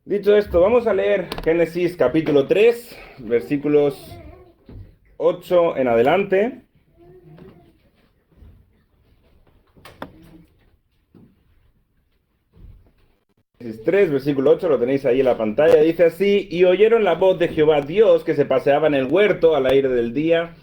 Dicho esto, vamos a leer Génesis capítulo 3, versículos 8 en adelante. Génesis 3, versículo 8, lo tenéis ahí en la pantalla. Dice así: Y oyeron la voz de Jehová Dios que se paseaba en el huerto al aire del día.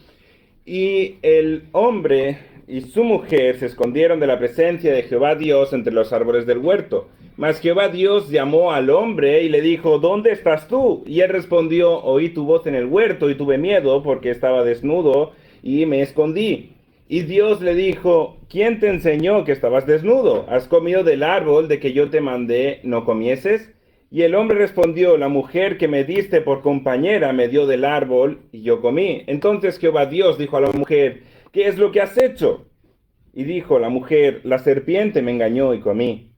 Y el hombre y su mujer se escondieron de la presencia de Jehová Dios entre los árboles del huerto. Mas Jehová Dios llamó al hombre y le dijo: ¿Dónde estás tú? Y él respondió: Oí tu voz en el huerto y tuve miedo porque estaba desnudo y me escondí. Y Dios le dijo: ¿Quién te enseñó que estabas desnudo? ¿Has comido del árbol de que yo te mandé no comieses? Y el hombre respondió: La mujer que me diste por compañera me dio del árbol y yo comí. Entonces Jehová Dios dijo a la mujer: ¿Qué es lo que has hecho? Y dijo la mujer: La serpiente me engañó y comí.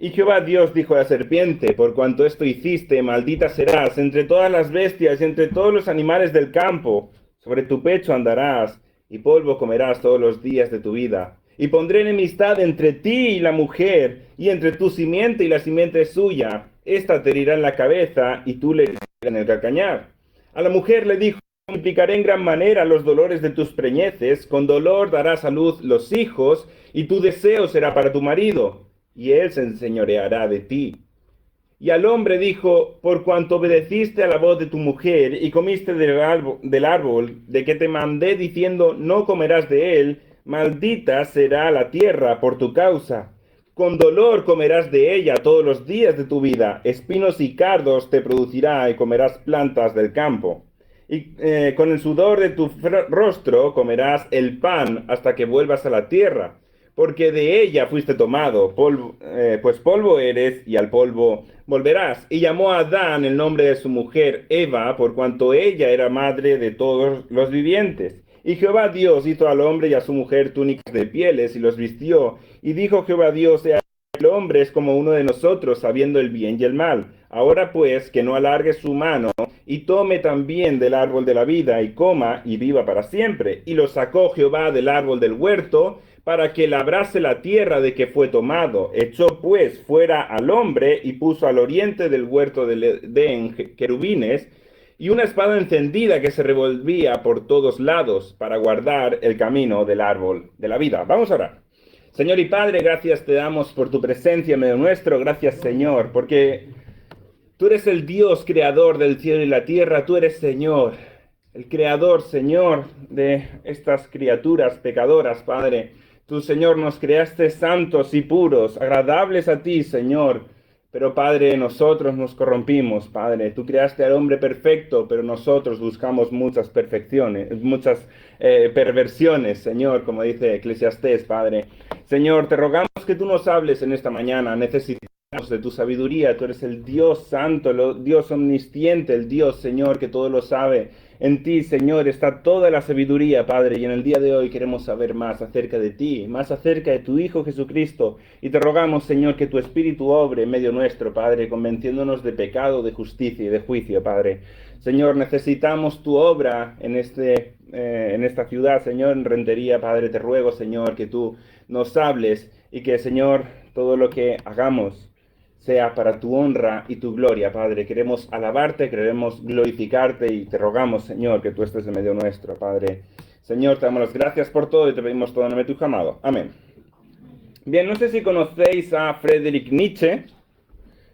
Y Jehová Dios dijo a la serpiente: Por cuanto esto hiciste, maldita serás entre todas las bestias y entre todos los animales del campo. Sobre tu pecho andarás, y polvo comerás todos los días de tu vida. Y pondré enemistad entre ti y la mujer, y entre tu simiente y la simiente suya. Esta te herirá en la cabeza, y tú le herirás en el calcañar. A la mujer le dijo: Multiplicaré en gran manera los dolores de tus preñeces, con dolor darás a luz los hijos, y tu deseo será para tu marido, y él se enseñoreará de ti. Y al hombre dijo: Por cuanto obedeciste a la voz de tu mujer y comiste del árbol de que te mandé diciendo: No comerás de él, maldita será la tierra por tu causa. Con dolor comerás de ella todos los días de tu vida, espinos y cardos te producirá y comerás plantas del campo. Y con el sudor de tu rostro comerás el pan hasta que vuelvas a la tierra, porque de ella fuiste tomado, pues polvo eres y al polvo volverás. Y llamó a Adán el nombre de su mujer Eva, por cuanto ella era madre de todos los vivientes. Y Jehová Dios hizo al hombre y a su mujer túnicas de pieles y los vistió. Y dijo Jehová Dios: el hombre es como uno de nosotros, sabiendo el bien y el mal. Ahora pues, que no alargue su mano y tome también del árbol de la vida y coma y viva para siempre. Y lo sacó Jehová del árbol del huerto para que labrase la tierra de que fue tomado. Echó pues fuera al hombre y puso al oriente del huerto de Edén querubines y una espada encendida que se revolvía por todos lados para guardar el camino del árbol de la vida. Vamos a orar. Señor y Padre, gracias te damos por tu presencia en medio nuestro. Gracias, Señor, porque tú eres el Dios creador del cielo y la tierra. Tú eres, Señor, el creador, Señor, de estas criaturas pecadoras, Padre. Tú, Señor, nos creaste santos y puros, agradables a ti, Señor. Pero, Padre, nosotros nos corrompimos, Padre. Tú creaste al hombre perfecto, pero nosotros buscamos muchas perfecciones, muchas perversiones, Señor, como dice Eclesiastés, Padre. Señor, te rogamos que tú nos hables en esta mañana. Necesitamos de tu sabiduría. Tú eres el Dios santo, el Dios omnisciente, el Dios, Señor, que todo lo sabe. En ti, Señor, está toda la sabiduría, Padre, y en el día de hoy queremos saber más acerca de ti, más acerca de tu Hijo Jesucristo, y te rogamos, Señor, que tu Espíritu obre en medio nuestro, Padre, convenciéndonos de pecado, de justicia y de juicio, Padre. Señor, necesitamos tu obra en esta ciudad, Señor, en Rentería, Padre, te ruego, Señor, que tú nos hables y que, Señor, todo lo que hagamos sea para tu honra y tu gloria, Padre. Queremos alabarte, queremos glorificarte y te rogamos, Señor, que tú estés en medio nuestro, Padre. Señor, te damos las gracias por todo y te pedimos todo en nombre de tu amado. Amén. Bien, no sé si conocéis a Friedrich Nietzsche.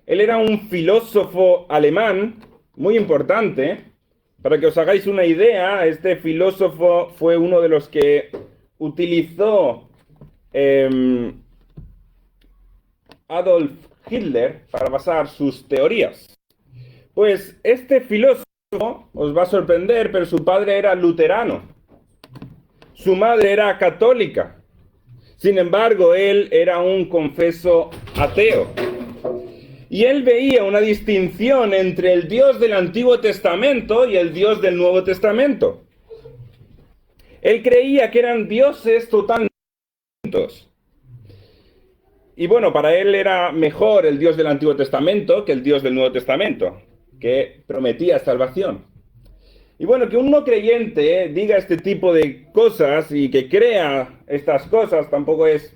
Él era un filósofo alemán muy importante. Para que os hagáis una idea, este filósofo fue uno de los que utilizó Adolf Hitler para basar sus teorías. Pues este filósofo os va a sorprender, pero su padre era luterano. Su madre era católica. Sin embargo, él era un confeso ateo. Y él veía una distinción entre el Dios del Antiguo Testamento y el Dios del Nuevo Testamento. Él creía que eran dioses totalmente distintos. Y bueno, para él era mejor el Dios del Antiguo Testamento que el Dios del Nuevo Testamento, que prometía salvación. Y bueno, que un no creyente diga este tipo de cosas y que crea estas cosas tampoco es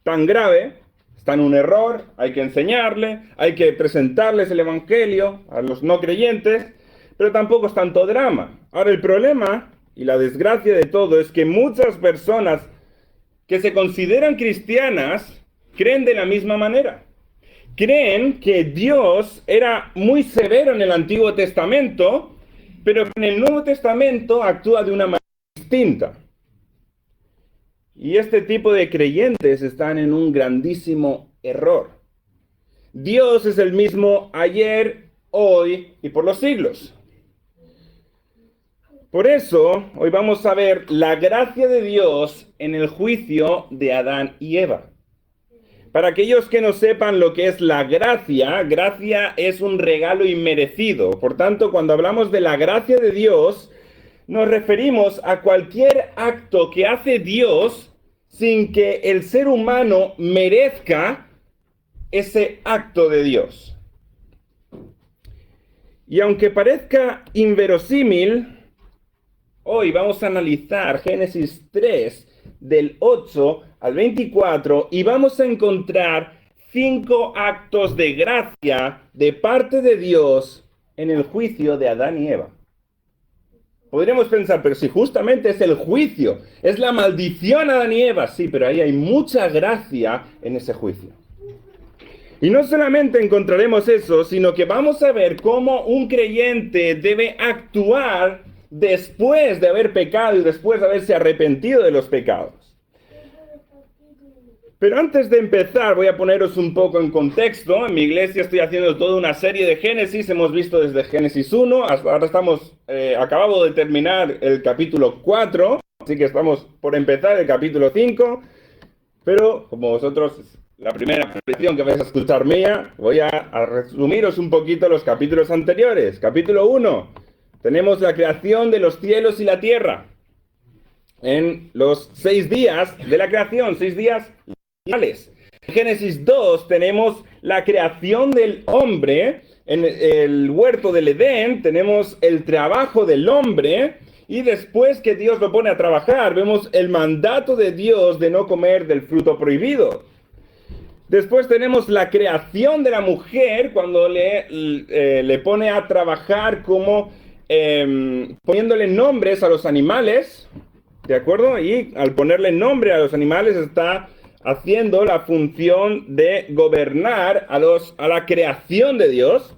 tan grave, está en un error, hay que enseñarle, hay que presentarles el evangelio a los no creyentes, pero tampoco es tanto drama. Ahora, el problema y la desgracia de todo es que muchas personas que se consideran cristianas creen de la misma manera. Creen que Dios era muy severo en el Antiguo Testamento, pero que en el Nuevo Testamento actúa de una manera distinta. Y este tipo de creyentes están en un grandísimo error. Dios es el mismo ayer, hoy y por los siglos. Por eso, hoy vamos a ver la gracia de Dios en el juicio de Adán y Eva. Para aquellos que no sepan lo que es la gracia, gracia es un regalo inmerecido. Por tanto, cuando hablamos de la gracia de Dios, nos referimos a cualquier acto que hace Dios sin que el ser humano merezca ese acto de Dios. Y aunque parezca inverosímil, hoy vamos a analizar Génesis 3, del 8 al 24, y vamos a encontrar 5 actos de gracia de parte de Dios en el juicio de Adán y Eva. Podríamos pensar, pero si justamente es el juicio, es la maldición a Adán y Eva, sí, pero ahí hay mucha gracia en ese juicio. Y no solamente encontraremos eso, sino que vamos a ver cómo un creyente debe actuar después de haber pecado y después de haberse arrepentido de los pecados. Pero antes de empezar, voy a poneros un poco en contexto. En mi iglesia estoy haciendo toda una serie de Génesis. Hemos visto desde Génesis 1, hasta ahora acabamos de terminar el capítulo 4, así que estamos por empezar el capítulo 5. Pero, como vosotros, la primera predicación que vais a escuchar mía, voy a resumiros un poquito los capítulos anteriores. Capítulo 1, tenemos la creación de los cielos y la tierra. En los 6 días de la creación, 6 días finales. En Génesis 2 tenemos la creación del hombre. En el huerto del Edén tenemos el trabajo del hombre. Y después que Dios lo pone a trabajar, vemos el mandato de Dios de no comer del fruto prohibido. Después tenemos la creación de la mujer cuando le pone a trabajar como poniéndole nombres a los animales, ¿de acuerdo? Y al ponerle nombre a los animales está haciendo la función de gobernar a la creación de Dios.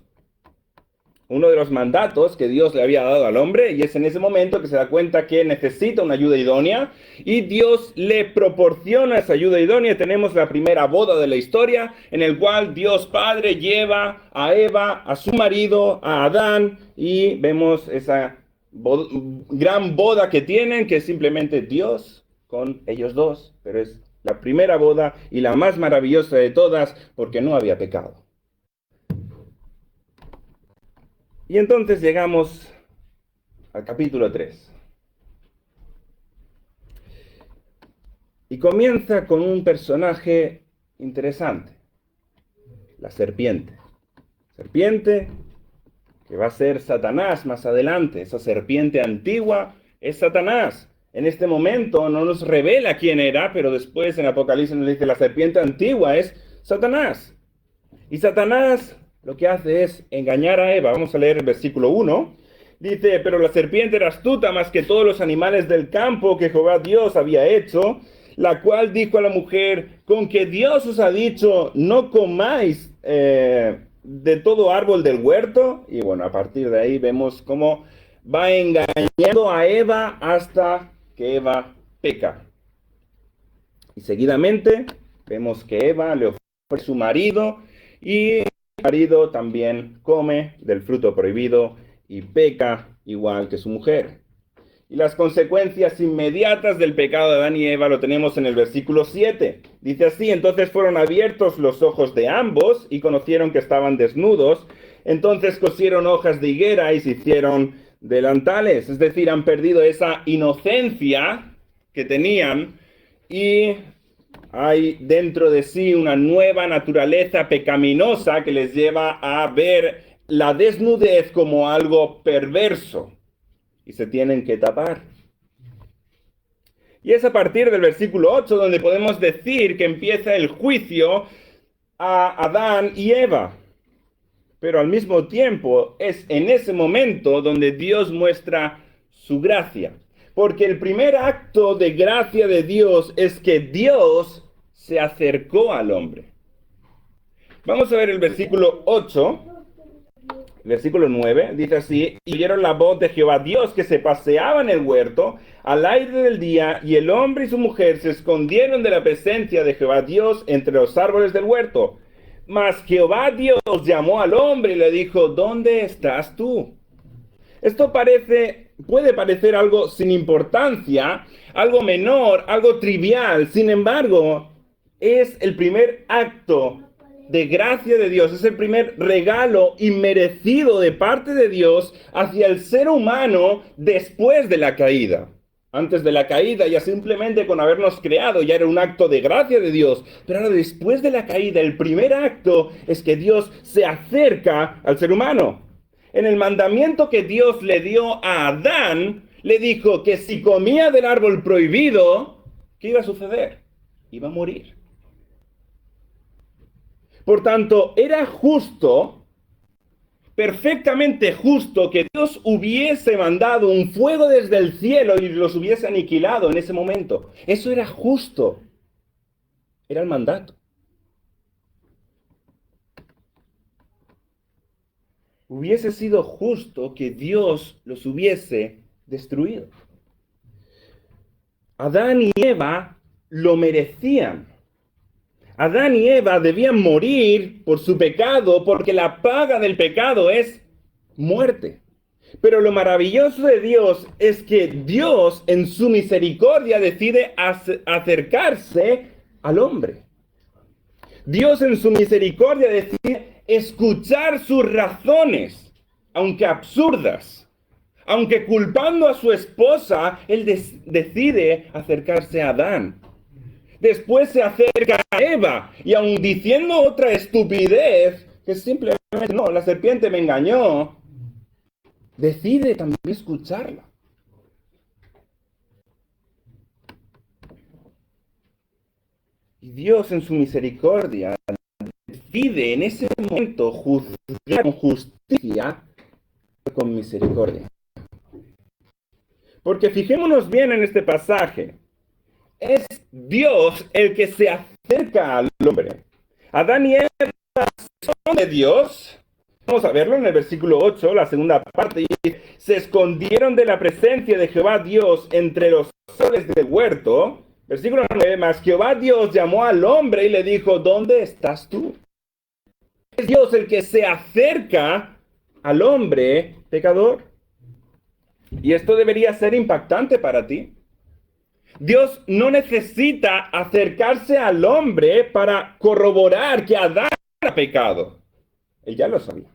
Uno de los mandatos que Dios le había dado al hombre, y es en ese momento que se da cuenta que necesita una ayuda idónea, y Dios le proporciona esa ayuda idónea. Tenemos la primera boda de la historia, en el cual Dios Padre lleva a Eva, a su marido, a Adán, y vemos esa gran boda que tienen, que es simplemente Dios con ellos dos, pero es la primera boda y la más maravillosa de todas, porque no había pecado. Y entonces llegamos al capítulo 3. Y comienza con un personaje interesante, la serpiente. Serpiente que va a ser Satanás más adelante. Esa serpiente antigua es Satanás. En este momento no nos revela quién era, pero después en Apocalipsis nos dice la serpiente antigua es Satanás. Y Satanás lo que hace es engañar a Eva. Vamos a leer el versículo 1. Dice, pero la serpiente era astuta más que todos los animales del campo que Jehová Dios había hecho, la cual dijo a la mujer, con que Dios os ha dicho, no comáis de todo árbol del huerto. Y bueno, a partir de ahí vemos cómo va engañando a Eva hasta que Eva peca. Y seguidamente vemos que Eva le ofrece a su marido y el marido también come del fruto prohibido y peca igual que su mujer. Y las consecuencias inmediatas del pecado de Adán y Eva lo tenemos en el versículo 7. Dice así, entonces fueron abiertos los ojos de ambos y conocieron que estaban desnudos. Entonces cosieron hojas de higuera y se hicieron delantales. Es decir, han perdido esa inocencia que tenían y hay dentro de sí una nueva naturaleza pecaminosa que les lleva a ver la desnudez como algo perverso. Y se tienen que tapar. Y es a partir del versículo 8 donde podemos decir que empieza el juicio a Adán y Eva. Pero al mismo tiempo es en ese momento donde Dios muestra su gracia. Porque el primer acto de gracia de Dios es que Dios se acercó al hombre. Vamos a ver el versículo 8, versículo 9, dice así: y oyeron la voz de Jehová Dios que se paseaba en el huerto al aire del día, y el hombre y su mujer se escondieron de la presencia de Jehová Dios entre los árboles del huerto. Mas Jehová Dios llamó al hombre y le dijo: ¿dónde estás tú? Esto puede parecer algo sin importancia, algo menor, algo trivial. Sin embargo, es el primer acto de gracia de Dios, es el primer regalo inmerecido de parte de Dios hacia el ser humano después de la caída. Antes de la caída, ya simplemente con habernos creado, ya era un acto de gracia de Dios. Pero ahora, después de la caída, el primer acto es que Dios se acerca al ser humano. En el mandamiento que Dios le dio a Adán, le dijo que si comía del árbol prohibido, ¿qué iba a suceder? Iba a morir. Por tanto, era justo, perfectamente justo, que Dios hubiese mandado un fuego desde el cielo y los hubiese aniquilado en ese momento. Eso era justo. Era el mandato. Hubiese sido justo que Dios los hubiese destruido. Adán y Eva lo merecían. Adán y Eva debían morir por su pecado, porque la paga del pecado es muerte. Pero lo maravilloso de Dios es que Dios en su misericordia decide acercarse al hombre. Dios en su misericordia decide escuchar sus razones, aunque absurdas. Aunque culpando a su esposa, él decide acercarse a Adán. Después se acerca a Eva y aun diciendo otra estupidez, que simplemente no, la serpiente me engañó, decide también escucharla. Y Dios en su misericordia decide en ese momento juzgar con justicia, con misericordia. Porque fijémonos bien en este pasaje. Es Dios el que se acerca al hombre. Adán y Eva son de Dios. Vamos a verlo en el versículo 8, la segunda parte. Se escondieron de la presencia de Jehová Dios entre los árboles del huerto. Versículo 9, mas Jehová Dios llamó al hombre y le dijo: ¿dónde estás tú? Es Dios el que se acerca al hombre pecador. Y esto debería ser impactante para ti. Dios no necesita acercarse al hombre para corroborar que Adán era pecado. Él ya lo sabía.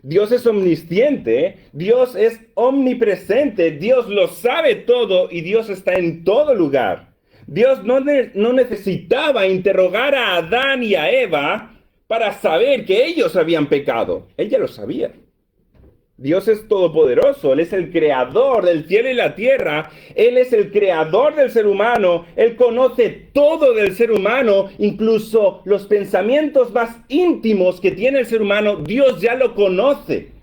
Dios es omnisciente, Dios es omnipresente, Dios lo sabe todo y Dios está en todo lugar. Dios no necesitaba interrogar a Adán y a Eva para saber que ellos habían pecado. Él ya lo sabía. Dios es todopoderoso, Él es el creador del cielo y la tierra, Él es el creador del ser humano, Él conoce todo del ser humano, incluso los pensamientos más íntimos que tiene el ser humano, Dios ya lo conoce.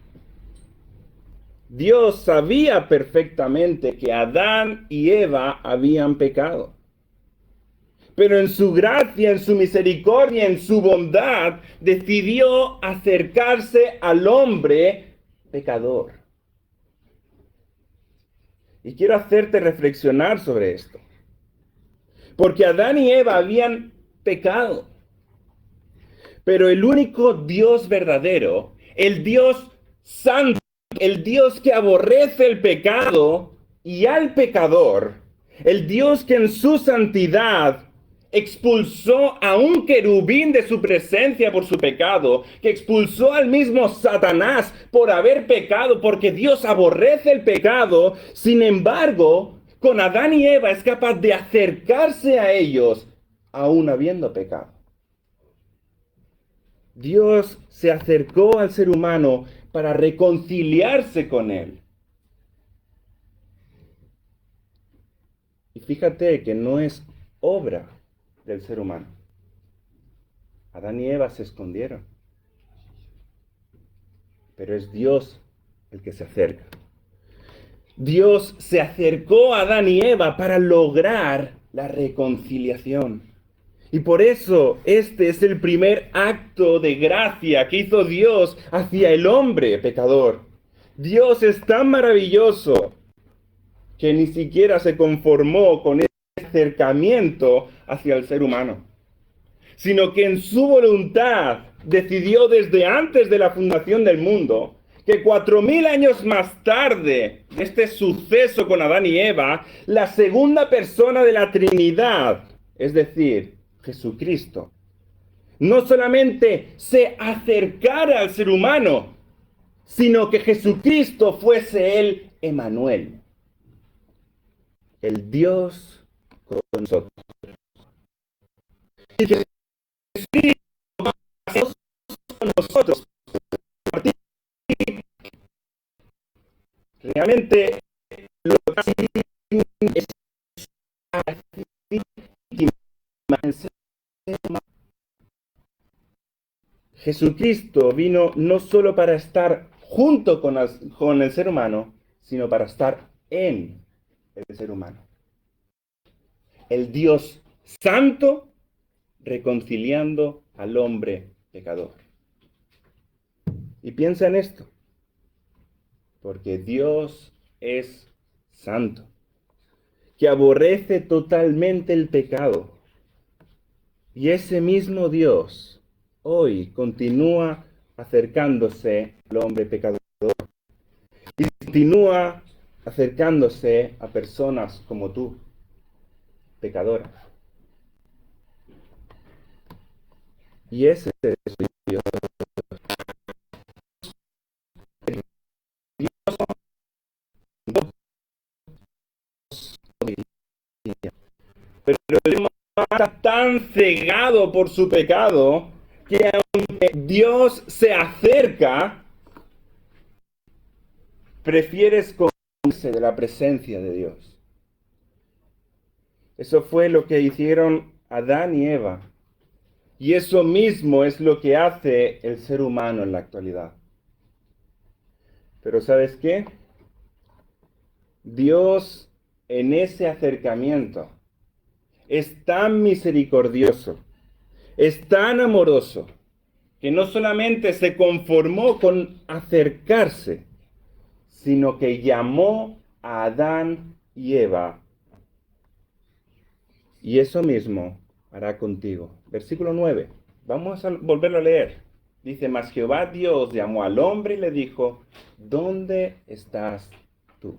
Dios sabía perfectamente que Adán y Eva habían pecado. Pero en su gracia, en su misericordia, en su bondad, decidió acercarse al hombre pecador. Y quiero hacerte reflexionar sobre esto. Porque Adán y Eva habían pecado. Pero el único Dios verdadero, el Dios santo, el Dios que aborrece el pecado y al pecador, el Dios que en su santidad expulsó a un querubín de su presencia por su pecado, que expulsó al mismo Satanás por haber pecado, porque Dios aborrece el pecado. Sin embargo, con Adán y Eva es capaz de acercarse a ellos aún habiendo pecado. Dios se acercó al ser humano para reconciliarse con él. Y fíjate que no es obra del ser humano. Adán y Eva se escondieron. Pero es Dios el que se acerca. Dios se acercó a Adán y Eva para lograr la reconciliación. Y por eso este es el primer acto de gracia que hizo Dios hacia el hombre pecador. Dios es tan maravilloso que ni siquiera se conformó con ese acercamiento hacia el ser humano, sino que en su voluntad decidió desde antes de la fundación del mundo que 4000 años más tarde de este suceso con Adán y Eva, la segunda persona de la Trinidad, es decir, Jesucristo, no solamente se acercara al ser humano, sino que Jesucristo fuese el Emmanuel, el Dios con nosotros. Y que Jesucristo va a ser con nosotros. Realmente lo que es Jesucristo vino no solo para estar junto con el ser humano, sino para estar en el ser humano. El Dios santo reconciliando al hombre pecador. Y piensa en esto, porque Dios es santo, que aborrece totalmente el pecado. Y ese mismo Dios hoy continúa acercándose al hombre pecador. Y continúa acercándose a personas como tú, pecadoras. Y ese es Dios. Pero el humano está tan cegado por su pecado que aunque Dios se acerca, prefiere esconderse de la presencia de Dios. Eso fue lo que hicieron Adán y Eva. Y eso mismo es lo que hace el ser humano en la actualidad. Pero ¿sabes qué? Dios en ese acercamiento es tan misericordioso, es tan amoroso, que no solamente se conformó con acercarse, sino que llamó a Adán y Eva. Y eso mismo hará contigo. Versículo 9. Vamos a volverlo a leer. Dice, mas Jehová Dios llamó al hombre y le dijo, ¿dónde estás tú?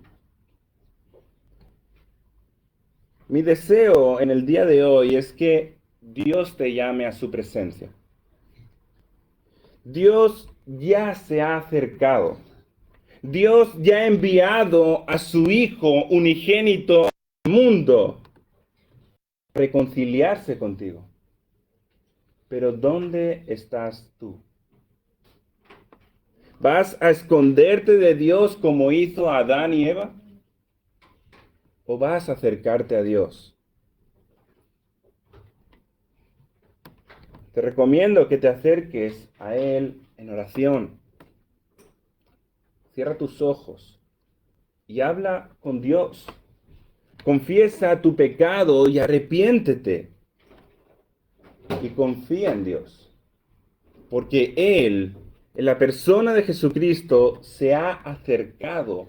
Mi deseo en el día de hoy es que Dios te llame a su presencia. Dios ya se ha acercado. Dios ya ha enviado a su Hijo unigénito al mundo a reconciliarse contigo. Pero ¿dónde estás tú? ¿Vas a esconderte de Dios como hizo Adán y Eva? ¿O vas a acercarte a Dios? Te recomiendo que te acerques a Él en oración. Cierra tus ojos y habla con Dios. Confiesa tu pecado y arrepiéntete. Y confía en Dios. Porque Él, en la persona de Jesucristo, se ha acercado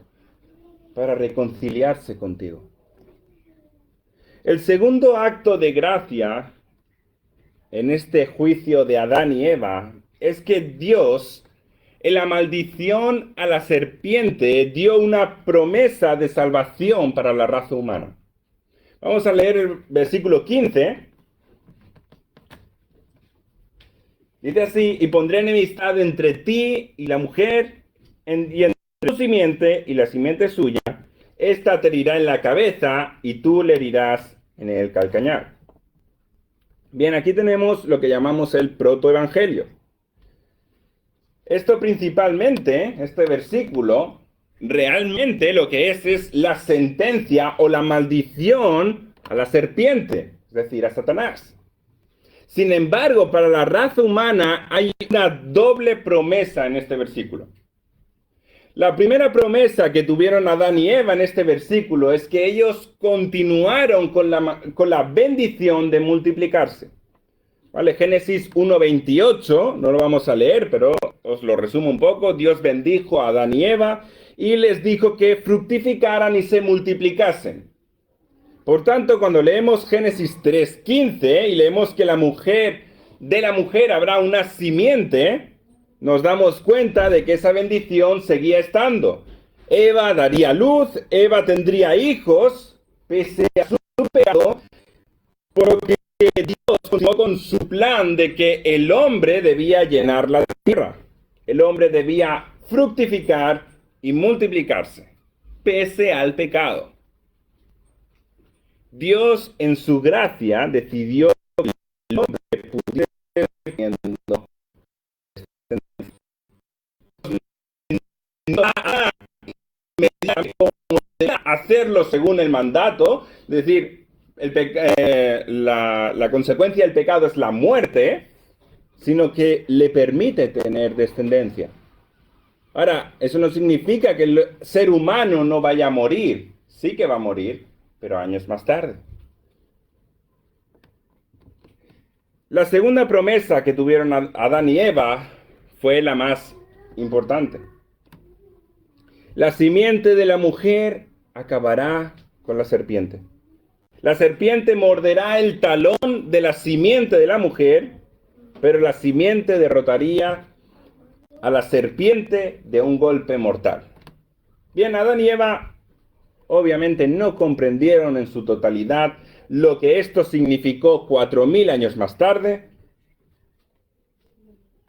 para reconciliarse contigo. El segundo acto de gracia en este juicio de Adán y Eva es que Dios, en la maldición a la serpiente, dio una promesa de salvación para la raza humana. Vamos a leer el versículo 15. Dice así, y pondré enemistad entre ti y la mujer, y entre tu simiente y la simiente suya. Esta te herirá en la cabeza y tú le herirás en el calcañar. Bien, aquí tenemos lo que llamamos el protoevangelio. Esto principalmente, este versículo, realmente lo que es la sentencia o la maldición a la serpiente, es decir, a Satanás. Sin embargo, para la raza humana hay una doble promesa en este versículo. La primera promesa que tuvieron Adán y Eva en este versículo es que ellos continuaron con la bendición de multiplicarse. ¿Vale? Génesis 1:28, no lo vamos a leer, pero os lo resumo un poco. Dios bendijo a Adán y Eva y les dijo que fructificaran y se multiplicasen. Por tanto, cuando leemos Génesis 3:15 y leemos que de la mujer habrá una simiente, nos damos cuenta de que esa bendición seguía estando. Eva daría luz, Eva tendría hijos, pese a su pecado, porque Dios continuó con su plan de que el hombre debía llenar la tierra. El hombre debía fructificar y multiplicarse, pese al pecado. Dios, en su gracia, decidió que el hombre pudiera hacerlo según el mandato, es decir, la consecuencia del pecado es la muerte, sino que le permite tener descendencia. Ahora, eso no significa que el ser humano no vaya a morir, sí que va a morir, pero años más tarde. La segunda promesa que tuvieron Adán y Eva fue la más importante. La simiente de la mujer acabará con la serpiente. La serpiente morderá el talón de la simiente de la mujer, pero la simiente derrotaría a la serpiente de un golpe mortal. Bien, Adán y Eva obviamente no comprendieron en su totalidad lo que esto significó 4000 años más tarde,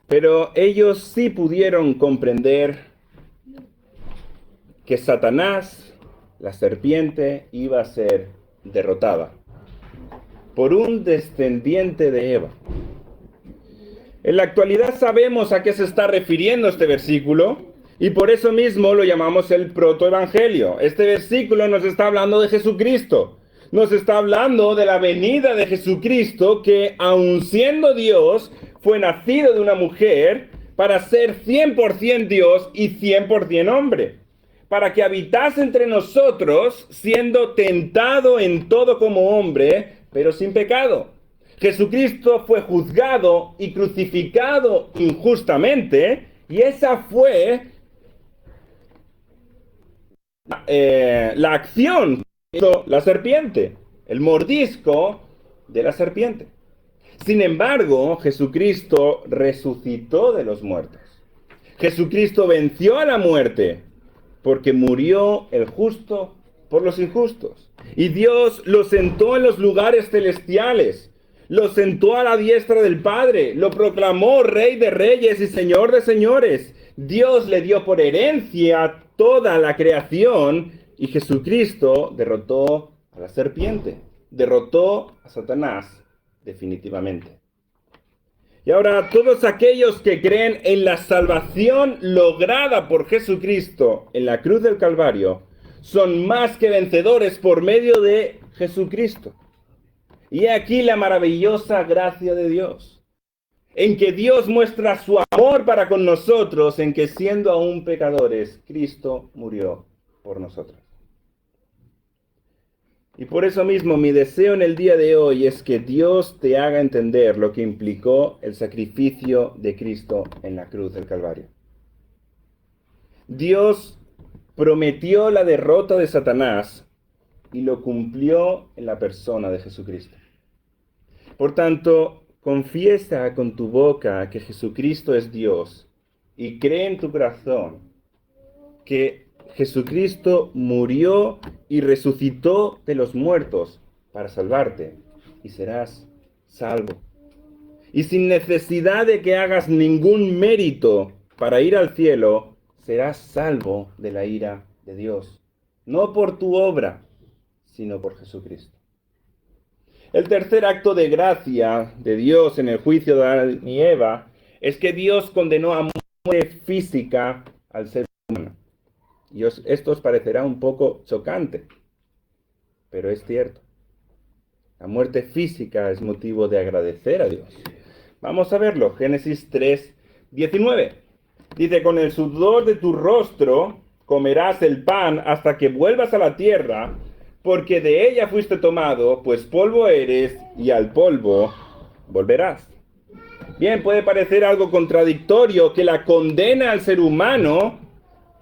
pero ellos sí pudieron comprender que Satanás, la serpiente, iba a ser derrotada por un descendiente de Eva. En la actualidad sabemos a qué se está refiriendo este versículo y por eso mismo lo llamamos el protoevangelio. Este versículo nos está hablando de Jesucristo. Nos está hablando de la venida de Jesucristo que, aun siendo Dios, fue nacido de una mujer para ser 100% Dios y 100% hombre, para que habitase entre nosotros siendo tentado en todo como hombre, pero sin pecado. Jesucristo fue juzgado y crucificado injustamente, y esa fue la acción que hizo la serpiente, el mordisco de la serpiente. Sin embargo, Jesucristo resucitó de los muertos. Jesucristo venció a la muerte porque murió el justo por los injustos. Y Dios lo sentó en los lugares celestiales, lo sentó a la diestra del Padre, lo proclamó Rey de Reyes y Señor de Señores. Dios le dio por herencia toda la creación y Jesucristo derrotó a la serpiente, derrotó a Satanás definitivamente. Y ahora todos aquellos que creen en la salvación lograda por Jesucristo en la cruz del Calvario son más que vencedores por medio de Jesucristo. Y aquí la maravillosa gracia de Dios, en que Dios muestra su amor para con nosotros, en que siendo aún pecadores, Cristo murió por nosotros. Y por eso mismo mi deseo en el día de hoy es que Dios te haga entender lo que implicó el sacrificio de Cristo en la cruz del Calvario. Dios prometió la derrota de Satanás y lo cumplió en la persona de Jesucristo. Por tanto, confiesa con tu boca que Jesucristo es Dios y cree en tu corazón que Jesucristo murió y resucitó de los muertos para salvarte y serás salvo. Y sin necesidad de que hagas ningún mérito para ir al cielo, serás salvo de la ira de Dios. No por tu obra, sino por Jesucristo. El tercer acto de gracia de Dios en el juicio de Adán y Eva es que Dios condenó a muerte física al ser humano. Y esto os parecerá un poco chocante, pero es cierto. La muerte física es motivo de agradecer a Dios. Vamos a verlo. Génesis 3:19. Dice, con el sudor de tu rostro comerás el pan hasta que vuelvas a la tierra, porque de ella fuiste tomado, pues polvo eres y al polvo volverás. Bien, puede parecer algo contradictorio que la condena al ser humano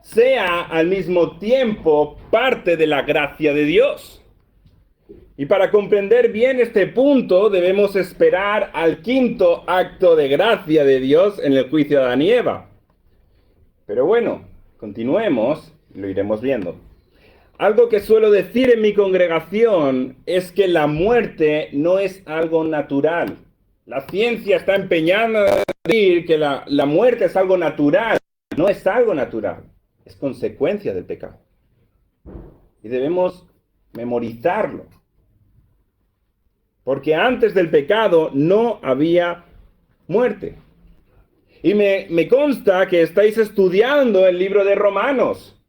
sea al mismo tiempo parte de la gracia de Dios. Y para comprender bien este punto debemos esperar al quinto acto de gracia de Dios en el juicio de Adán y Eva. Pero bueno, continuemos y lo iremos viendo. Algo que suelo decir en mi congregación es que la muerte no es algo natural. La ciencia está empeñada en decir que la muerte es algo natural. No es algo natural, es consecuencia del pecado. Y debemos memorizarlo. Porque antes del pecado no había muerte. Y me consta que estáis estudiando el libro de Romanos.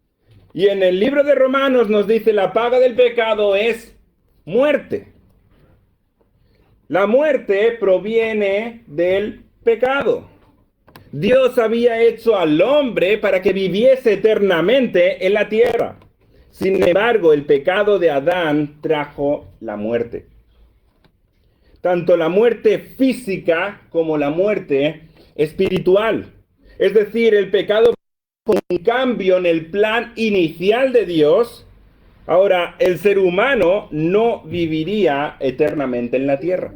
Y en el libro de Romanos nos dice la paga del pecado es muerte. La muerte proviene del pecado. Dios había hecho al hombre para que viviese eternamente en la tierra. Sin embargo, el pecado de Adán trajo la muerte. Tanto la muerte física como la muerte espiritual. Es decir, el pecado fue un cambio en el plan inicial de Dios. Ahora, el ser humano no viviría eternamente en la tierra.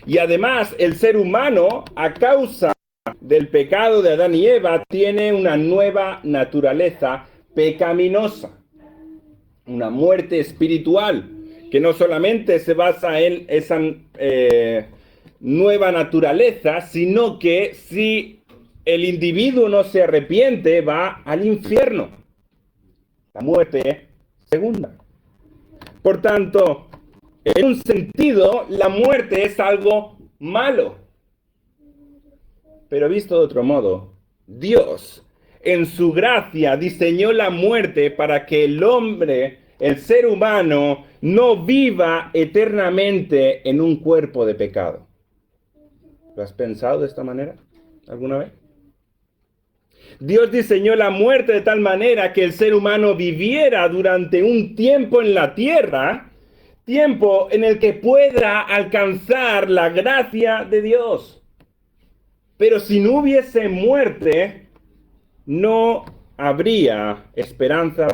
Y además, el ser humano, a causa del pecado de Adán y Eva, tiene una nueva naturaleza pecaminosa, una muerte espiritual, que no solamente se basa en esa nueva naturaleza, sino que si el individuo no se arrepiente, va al infierno. La muerte segunda. Por tanto, en un sentido, la muerte es algo malo. Pero visto de otro modo, Dios, en su gracia, diseñó la muerte para que el hombre, el ser humano, no viva eternamente en un cuerpo de pecado. ¿Lo has pensado de esta manera alguna vez? Dios diseñó la muerte de tal manera que el ser humano viviera durante un tiempo en la tierra, tiempo en el que pueda alcanzar la gracia de Dios. Pero si no hubiese muerte, no habría esperanza.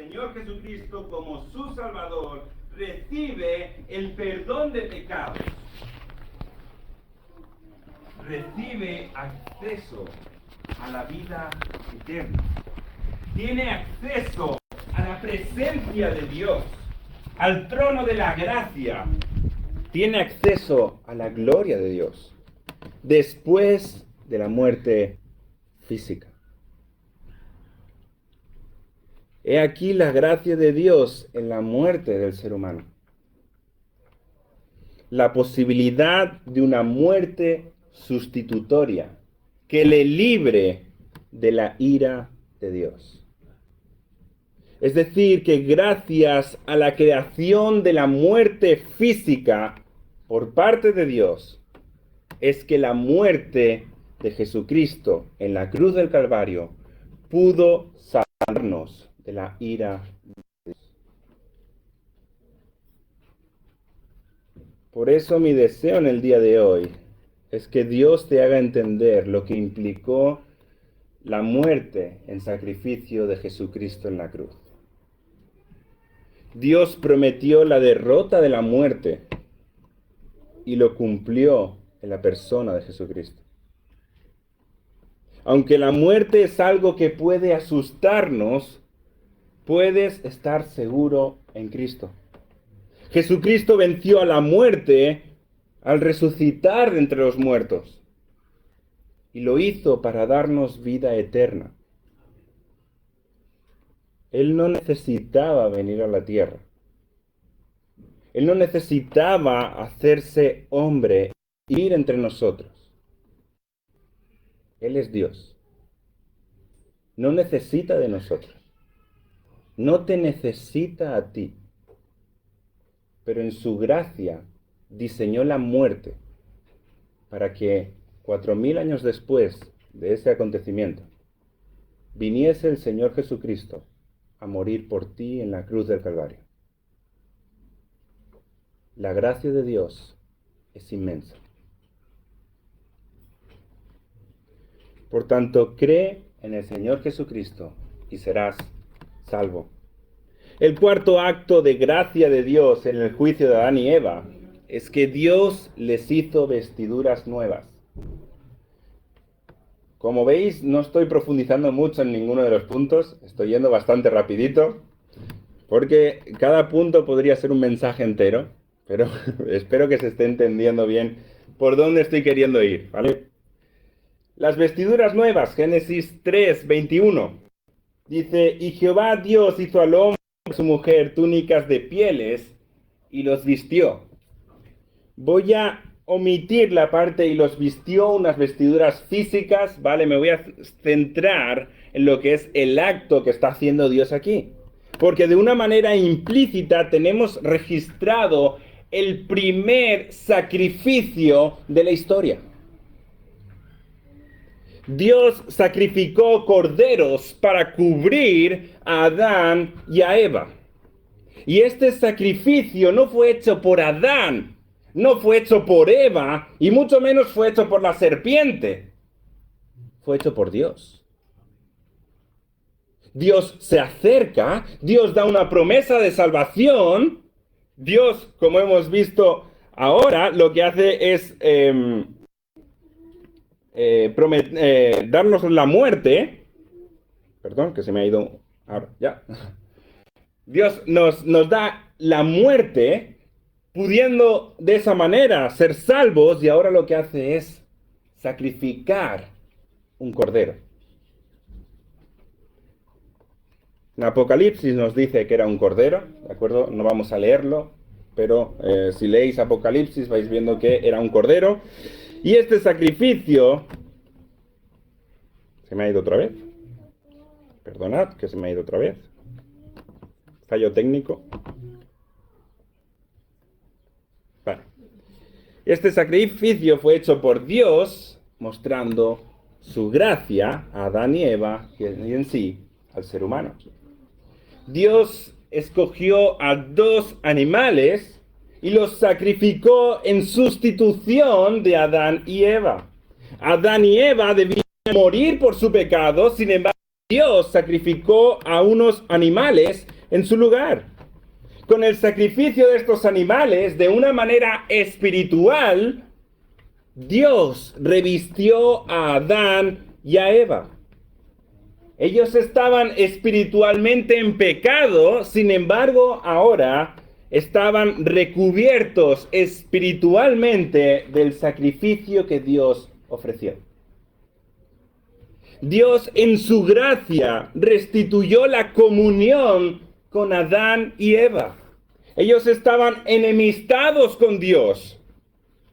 Señor Jesucristo como su Salvador, recibe el perdón de pecados. Recibe acceso a la vida eterna. Tiene acceso a la presencia de Dios, al trono de la gracia. Tiene acceso a la gloria de Dios después de la muerte física. He aquí la gracia de Dios en la muerte del ser humano. La posibilidad de una muerte sustitutoria que le libre de la ira de Dios. Es decir, que gracias a la creación de la muerte física por parte de Dios, es que la muerte de Jesucristo en la cruz del Calvario pudo salvarnos de la ira de Dios. Por eso mi deseo en el día de hoy es que Dios te haga entender lo que implicó la muerte en sacrificio de Jesucristo en la cruz. Dios prometió la derrota de la muerte y lo cumplió en la persona de Jesucristo. Aunque la muerte es algo que puede asustarnos, puedes estar seguro en Cristo. Jesucristo venció a la muerte al resucitar de entre los muertos y lo hizo para darnos vida eterna. Él no necesitaba venir a la tierra. Él no necesitaba hacerse hombre e ir entre nosotros. Él es Dios. No necesita de nosotros. No te necesita a ti. Pero en su gracia diseñó la muerte para que 4000 años después de ese acontecimiento viniese el Señor Jesucristo a morir por ti en la cruz del Calvario. La gracia de Dios es inmensa. Por tanto, cree en el Señor Jesucristo y serás salvo. El cuarto acto de gracia de Dios en el juicio de Adán y Eva es que Dios les hizo vestiduras nuevas. Como veis, no estoy profundizando mucho en ninguno de los puntos, estoy yendo bastante rapidito, porque cada punto podría ser un mensaje entero, pero espero que se esté entendiendo bien por dónde estoy queriendo ir, ¿vale? Las vestiduras nuevas, Génesis 3, 21, dice, y Jehová Dios hizo al hombre y a su mujer túnicas de pieles y los vistió. Voy a omitir la parte y los vistió, unas vestiduras físicas, ¿vale? Me voy a centrar en lo que es el acto que está haciendo Dios aquí. Porque de una manera implícita tenemos registrado el primer sacrificio de la historia. Dios sacrificó corderos para cubrir a Adán y a Eva. Y este sacrificio no fue hecho por Adán, no fue hecho por Eva, y mucho menos fue hecho por la serpiente. Fue hecho por Dios. Dios se acerca, Dios da una promesa de salvación. Dios, como hemos visto ahora, lo que hace es darnos la muerte. Perdón, que se me ha ido ahora, ya. Dios nos da la muerte, pudiendo de esa manera ser salvos, y ahora lo que hace es sacrificar un cordero. En Apocalipsis nos dice que era un cordero, ¿de acuerdo? No vamos a leerlo, pero si leéis Apocalipsis vais viendo que era un cordero. Y este sacrificio... ¿Se me ha ido otra vez? Perdonad, que se me ha ido otra vez. Fallo técnico. Vale. Este sacrificio fue hecho por Dios, mostrando su gracia a Adán y Eva y en sí al ser humano. Dios escogió a 2 animales y los sacrificó en sustitución de Adán y Eva. Adán y Eva debían morir por su pecado, sin embargo, Dios sacrificó a unos animales en su lugar. Con el sacrificio de estos animales, de una manera espiritual, Dios revistió a Adán y a Eva. Ellos estaban espiritualmente en pecado, sin embargo, ahora estaban recubiertos espiritualmente del sacrificio que Dios ofreció. Dios en su gracia restituyó la comunión con Adán y Eva. Ellos estaban enemistados con Dios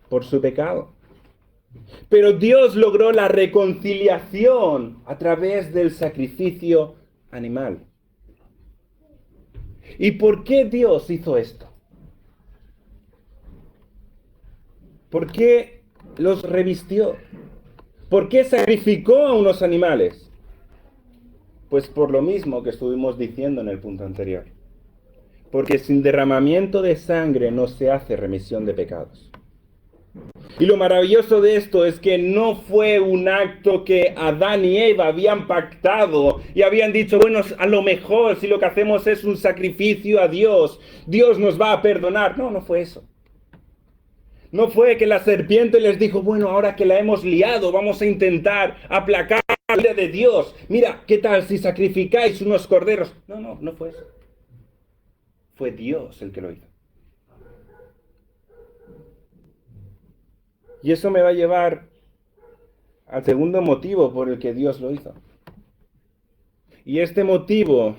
por su pecado. Pero Dios logró la reconciliación a través del sacrificio animal. ¿Y por qué Dios hizo esto? ¿Por qué los revistió? ¿Por qué sacrificó a unos animales? Pues por lo mismo que estuvimos diciendo en el punto anterior. Porque sin derramamiento de sangre no se hace remisión de pecados. Y lo maravilloso de esto es que no fue un acto que Adán y Eva habían pactado y habían dicho, bueno, a lo mejor si lo que hacemos es un sacrificio a Dios, Dios nos va a perdonar. No, no fue eso. No fue que la serpiente les dijo, bueno, ahora que la hemos liado, vamos a intentar aplacar la ira de Dios. Mira, ¿qué tal si sacrificáis unos corderos? No, no fue eso. Fue Dios el que lo hizo. Y eso me va a llevar al segundo motivo por el que Dios lo hizo. Y este motivo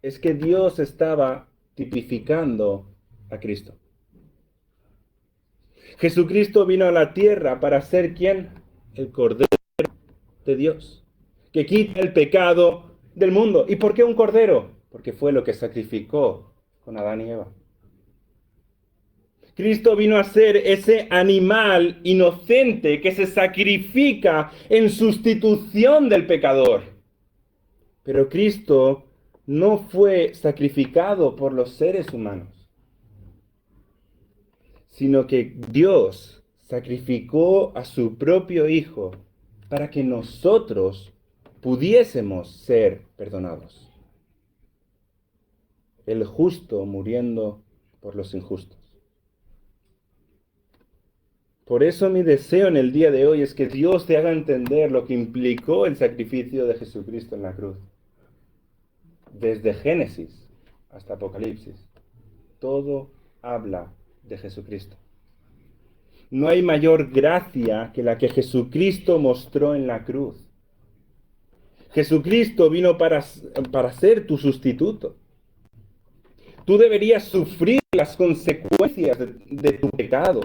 es que Dios estaba tipificando a Cristo. Jesucristo vino a la tierra para ser ¿quién? El Cordero de Dios, que quita el pecado del mundo. ¿Y por qué un cordero? Porque fue lo que sacrificó con Adán y Eva. Cristo vino a ser ese animal inocente que se sacrifica en sustitución del pecador. Pero Cristo no fue sacrificado por los seres humanos, sino que Dios sacrificó a su propio Hijo para que nosotros pudiésemos ser perdonados. El justo muriendo por los injustos. Por eso mi deseo en el día de hoy es que Dios te haga entender lo que implicó el sacrificio de Jesucristo en la cruz. Desde Génesis hasta Apocalipsis, todo habla de Jesucristo. No hay mayor gracia que la que Jesucristo mostró en la cruz. Jesucristo vino para ser tu sustituto. Tú deberías sufrir las consecuencias de tu pecado.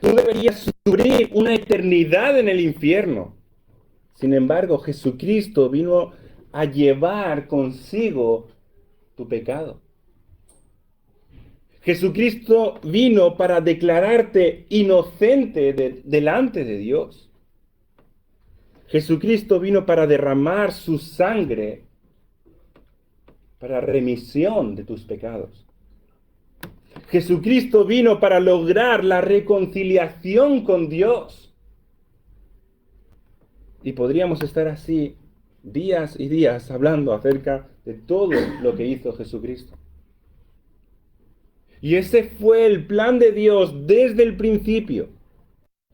Tú deberías sufrir una eternidad en el infierno. Sin embargo, Jesucristo vino a llevar consigo tu pecado. Jesucristo vino para declararte inocente delante de Dios. Jesucristo vino para derramar su sangre para remisión de tus pecados. Jesucristo vino para lograr la reconciliación con Dios. Y podríamos estar así días y días hablando acerca de todo lo que hizo Jesucristo. Y ese fue el plan de Dios desde el principio,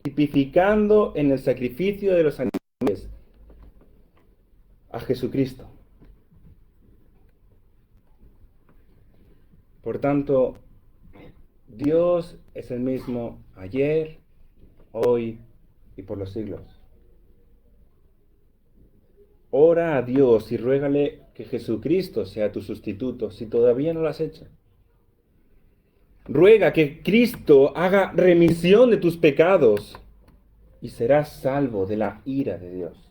tipificando en el sacrificio de los animales a Jesucristo. Por tanto, Dios es el mismo ayer, hoy y por los siglos. Ora a Dios y ruégale que Jesucristo sea tu sustituto si todavía no lo has hecho. Ruega que Cristo haga remisión de tus pecados y serás salvo de la ira de Dios.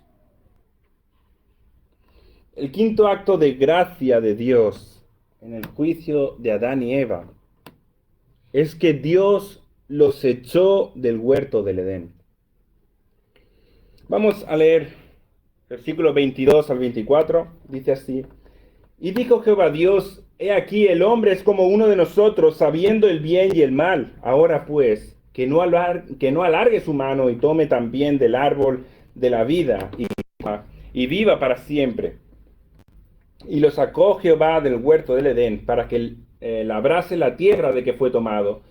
El quinto acto de gracia de Dios en el juicio de Adán y Eva es que Dios los echó del huerto del Edén. Vamos a leer versículos 22 al 24. Dice así: Y dijo Jehová Dios: He aquí el hombre es como uno de nosotros, sabiendo el bien y el mal. Ahora pues, que no alargue su mano y tome también del árbol de la vida y viva para siempre. Y lo sacó Jehová del huerto del Edén para que labrase la tierra de que fue tomado.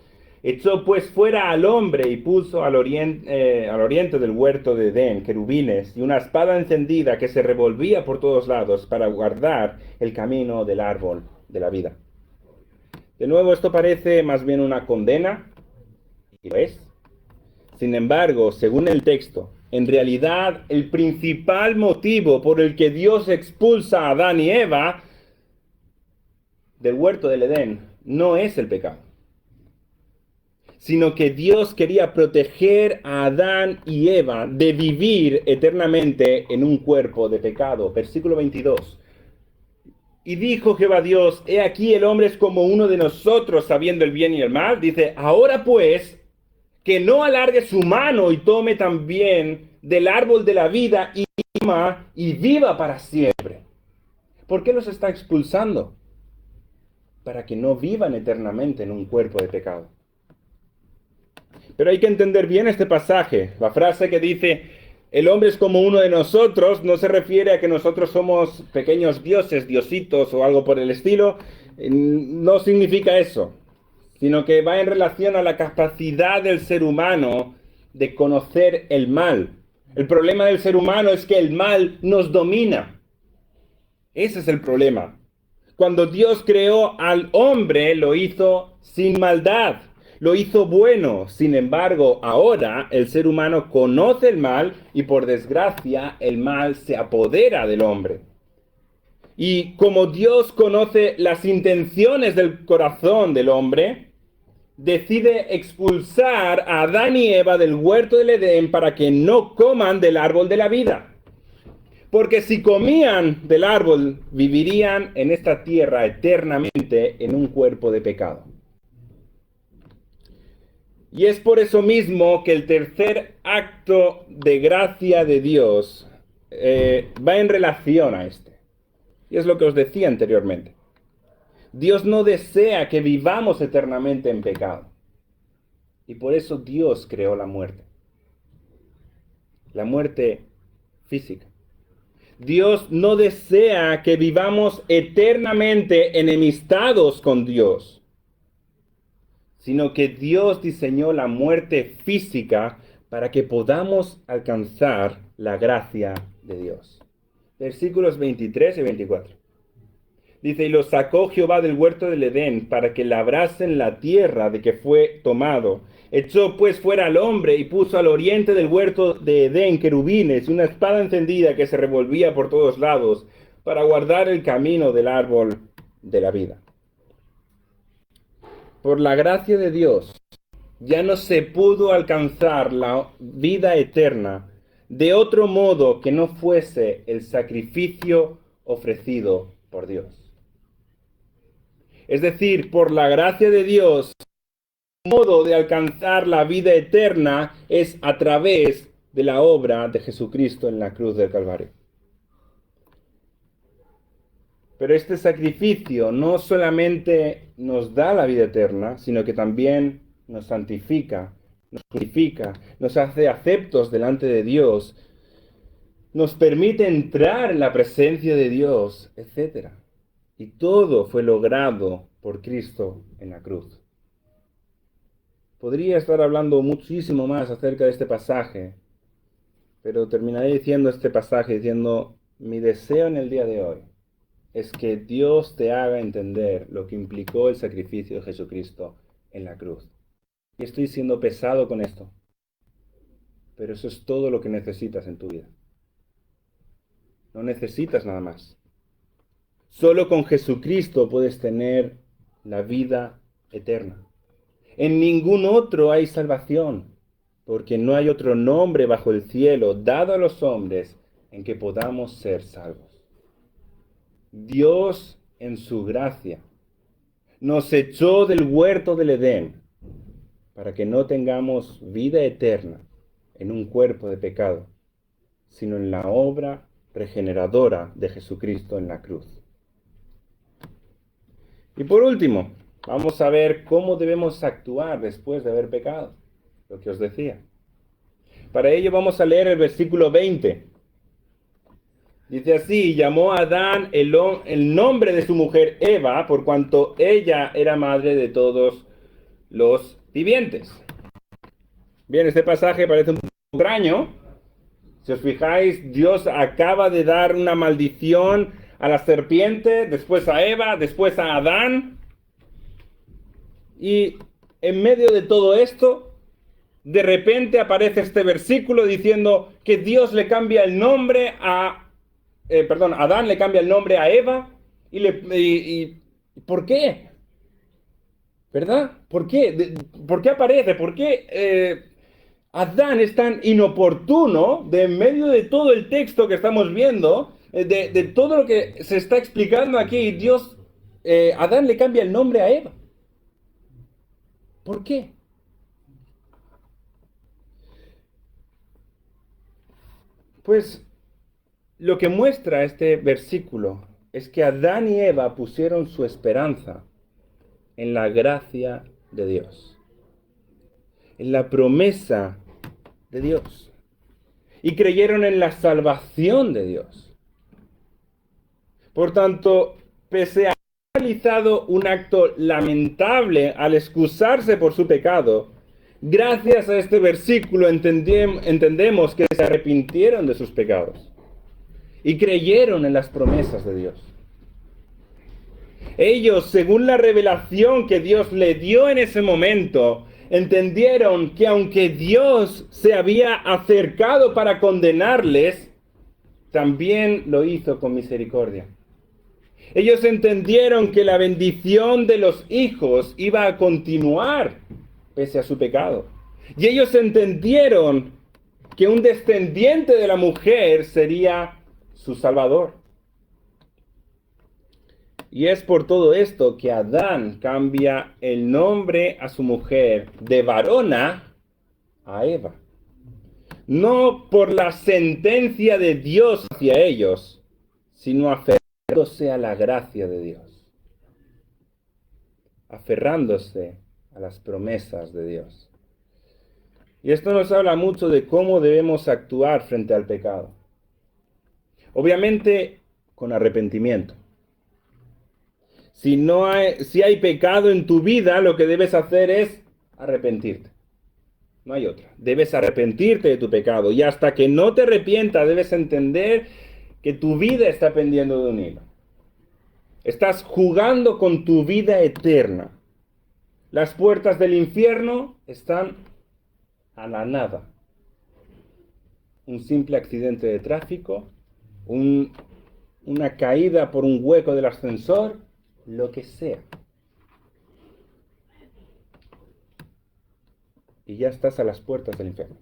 Echó pues fuera al hombre y puso al oriente del huerto de Edén querubines y una espada encendida que se revolvía por todos lados para guardar el camino del árbol de la vida. De nuevo, esto parece más bien una condena, y lo es. Sin embargo, según el texto, en realidad el principal motivo por el que Dios expulsa a Adán y Eva del huerto del Edén no es el pecado, sino que Dios quería proteger a Adán y Eva de vivir eternamente en un cuerpo de pecado. Versículo 22. Y dijo Jehová Dios, he aquí el hombre es como uno de nosotros sabiendo el bien y el mal. Dice, ahora pues, que no alargue su mano y tome también del árbol de la vida y coma y viva para siempre. ¿Por qué los está expulsando? Para que no vivan eternamente en un cuerpo de pecado. Pero hay que entender bien este pasaje. La frase que dice, el hombre es como uno de nosotros, no se refiere a que nosotros somos pequeños dioses, diositos o algo por el estilo. No significa eso, sino que va en relación a la capacidad del ser humano de conocer el mal. El problema del ser humano es que el mal nos domina. Ese es el problema. Cuando Dios creó al hombre, lo hizo sin maldad, lo hizo bueno. Sin embargo, ahora el ser humano conoce el mal y por desgracia el mal se apodera del hombre. Y como Dios conoce las intenciones del corazón del hombre, decide expulsar a Adán y Eva del huerto del Edén para que no coman del árbol de la vida. Porque si comían del árbol, vivirían en esta tierra eternamente en un cuerpo de pecado. Y es por eso mismo que el tercer acto de gracia de Dios va en relación a este. Y es lo que os decía anteriormente. Dios no desea que vivamos eternamente en pecado. Y por eso Dios creó la muerte. La muerte física. Dios no desea que vivamos eternamente enemistados con Dios, sino que Dios diseñó la muerte física para que podamos alcanzar la gracia de Dios. Versículos 23 y 24. Dice, y lo sacó Jehová del huerto del Edén para que labrasen la tierra de que fue tomado. Echó pues fuera al hombre y puso al oriente del huerto de Edén querubines, una espada encendida que se revolvía por todos lados para guardar el camino del árbol de la vida. Por la gracia de Dios, ya no se pudo alcanzar la vida eterna de otro modo que no fuese el sacrificio ofrecido por Dios. Es decir, por la gracia de Dios, el modo de alcanzar la vida eterna es a través de la obra de Jesucristo en la cruz del Calvario. Pero este sacrificio no solamente nos da la vida eterna, sino que también nos santifica, nos purifica, nos hace aceptos delante de Dios, nos permite entrar en la presencia de Dios, etc. Y todo fue logrado por Cristo en la cruz. Podría estar hablando muchísimo más acerca de este pasaje, pero terminaré diciendo este pasaje diciendo, mi deseo en el día de hoy es que Dios te haga entender lo que implicó el sacrificio de Jesucristo en la cruz. Y estoy siendo pesado con esto, pero eso es todo lo que necesitas en tu vida. No necesitas nada más. Solo con Jesucristo puedes tener la vida eterna. En ningún otro hay salvación, porque no hay otro nombre bajo el cielo dado a los hombres en que podamos ser salvos. Dios, en su gracia, nos echó del huerto del Edén para que no tengamos vida eterna en un cuerpo de pecado, sino en la obra regeneradora de Jesucristo en la cruz. Y por último, vamos a ver cómo debemos actuar después de haber pecado, lo que os decía. Para ello vamos a leer el versículo 20. Dice así, llamó a Adán el nombre de su mujer Eva, por cuanto ella era madre de todos los vivientes. Bien, este pasaje parece un poco extraño. Si os fijáis, Dios acaba de dar una maldición a la serpiente, después a Eva, después a Adán. Y en medio de todo esto, de repente aparece este versículo diciendo que Dios le cambia el nombre Adán le cambia el nombre a Eva. ¿Por qué? ¿Verdad? ¿Por qué? ¿Por qué aparece? ¿Por qué Adán es tan inoportuno de en medio de todo el texto que estamos viendo, de todo lo que se está explicando aquí? Dios, Adán le cambia el nombre a Eva. ¿Por qué? Pues lo que muestra este versículo es que Adán y Eva pusieron su esperanza en la gracia de Dios, en la promesa de Dios, y creyeron en la salvación de Dios. Por tanto, pese a haber realizado un acto lamentable al excusarse por su pecado, gracias a este versículo entendemos que se arrepintieron de sus pecados y creyeron en las promesas de Dios. Ellos, según la revelación que Dios le dio en ese momento, entendieron que aunque Dios se había acercado para condenarles, también lo hizo con misericordia. Ellos entendieron que la bendición de los hijos iba a continuar pese a su pecado. Y ellos entendieron que un descendiente de la mujer sería su salvador. Y es por todo esto que Adán cambia el nombre a su mujer de varona a Eva. No por la sentencia de Dios hacia ellos, sino aferrándose a la gracia de Dios. Aferrándose a las promesas de Dios. Y esto nos habla mucho de cómo debemos actuar frente al pecado. Obviamente con arrepentimiento. Si hay pecado en tu vida, lo que debes hacer es arrepentirte. No hay otra. Debes arrepentirte de tu pecado. Y hasta que no te arrepientas, debes entender que tu vida está pendiendo de un hilo. Estás jugando con tu vida eterna. Las puertas del infierno están a la nada. Un simple accidente de tráfico, una caída por un hueco del ascensor, lo que sea. Y ya estás a las puertas del infierno.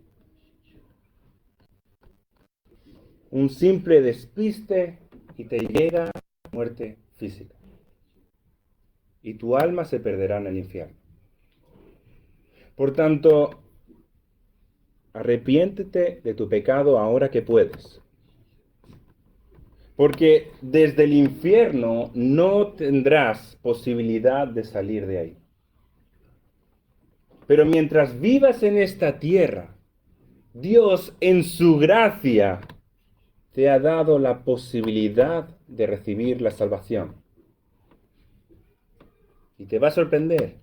Un simple despiste y te llega la muerte física. Y tu alma se perderá en el infierno. Por tanto, arrepiéntete de tu pecado ahora que puedes. Porque desde el infierno no tendrás posibilidad de salir de ahí. Pero mientras vivas en esta tierra, Dios en su gracia te ha dado la posibilidad de recibir la salvación. Y te va a sorprender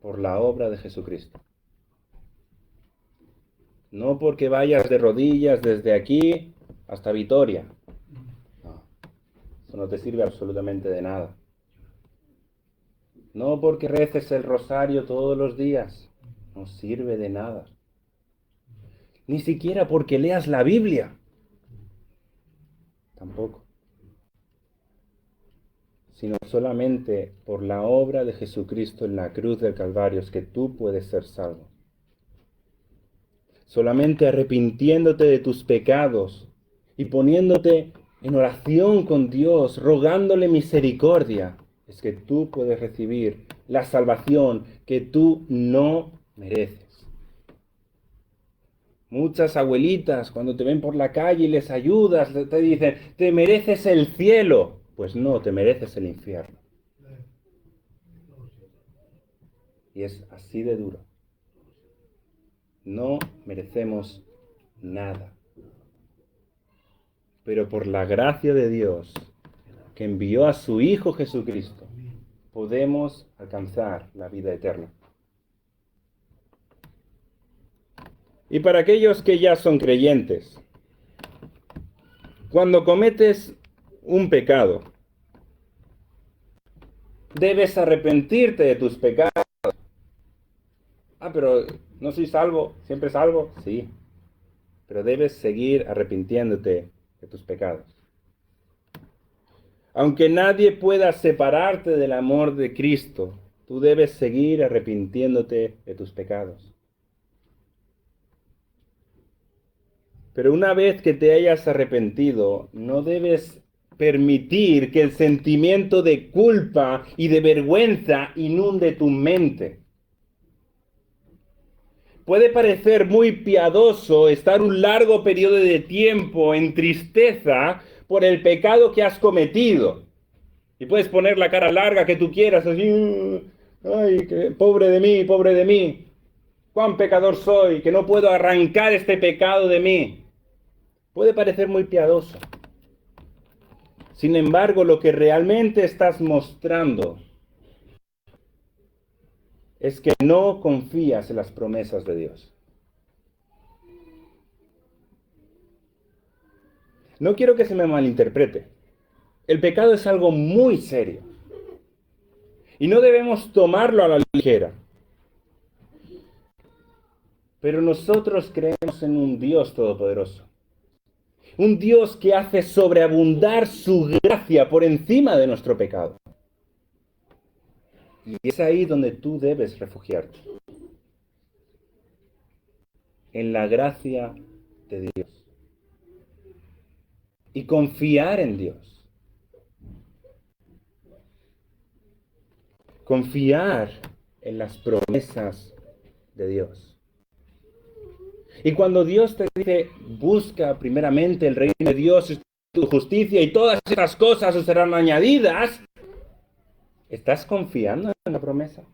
por la obra de Jesucristo. No porque vayas de rodillas desde aquí hasta Vitoria. No, eso no te sirve absolutamente de nada. No porque reces el rosario todos los días. No sirve de nada. Ni siquiera porque leas la Biblia. Tampoco. Sino solamente por la obra de Jesucristo en la cruz del Calvario es que tú puedes ser salvo. Solamente arrepintiéndote de tus pecados y poniéndote en oración con Dios, rogándole misericordia, es que tú puedes recibir la salvación que tú no mereces. Muchas abuelitas, cuando te ven por la calle y les ayudas, te dicen, te mereces el cielo. Pues no, te mereces el infierno. Y es así de duro. No merecemos nada. pero por la gracia de Dios, que envió a su Hijo Jesucristo, podemos alcanzar la vida eterna. Y para aquellos que ya son creyentes, cuando cometes un pecado, debes arrepentirte de tus pecados. Pero no soy salvo, siempre salvo. Sí, pero debes seguir arrepintiéndote de tus pecados. Aunque nadie pueda separarte del amor de Cristo, tú debes seguir arrepintiéndote de tus pecados. Pero una vez que te hayas arrepentido, no debes permitir que el sentimiento de culpa y de vergüenza inunde tu mente. Puede parecer muy piadoso estar un largo periodo de tiempo en tristeza por el pecado que has cometido. Y puedes poner la cara larga que tú quieras, así, ay, pobre de mí, cuán pecador soy, que no puedo arrancar este pecado de mí. Puede parecer muy piadoso. Sin embargo, lo que realmente estás mostrando es que no confías en las promesas de Dios. No quiero que se me malinterprete. El pecado es algo muy serio. Y no debemos tomarlo a la ligera. Pero nosotros creemos en un Dios todopoderoso. Un Dios que hace sobreabundar su gracia por encima de nuestro pecado. Y es ahí donde tú debes refugiarte. En la gracia de Dios. Y confiar en Dios. Confiar en las promesas de Dios. Y cuando Dios te dice, busca primeramente el reino de Dios y tu justicia y todas estas cosas os serán añadidas, ¿estás confiando en la promesa?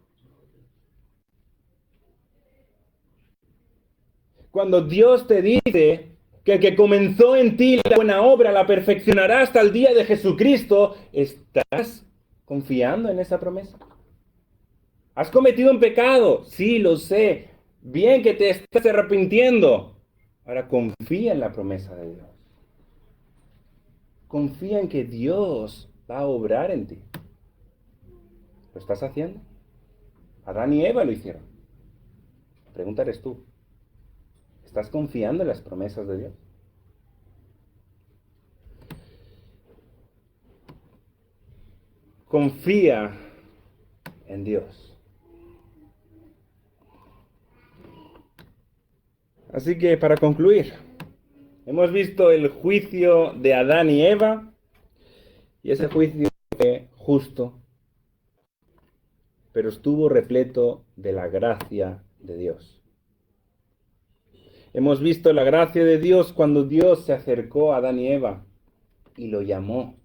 Cuando Dios te dice que el que comenzó en ti la buena obra la perfeccionará hasta el día de Jesucristo, ¿estás confiando en esa promesa? ¿Has cometido un pecado? Sí, lo sé. Bien que te estás arrepintiendo. Ahora confía en la promesa de Dios. Confía en que Dios va a obrar en ti. ¿Lo estás haciendo? Adán y Eva lo hicieron. La pregunta eres tú. ¿Estás confiando en las promesas de Dios? Confía en Dios. Así que para concluir, hemos visto el juicio de Adán y Eva, y ese juicio fue justo, pero estuvo repleto de la gracia de Dios. Hemos visto la gracia de Dios cuando Dios se acercó a Adán y Eva y lo llamó.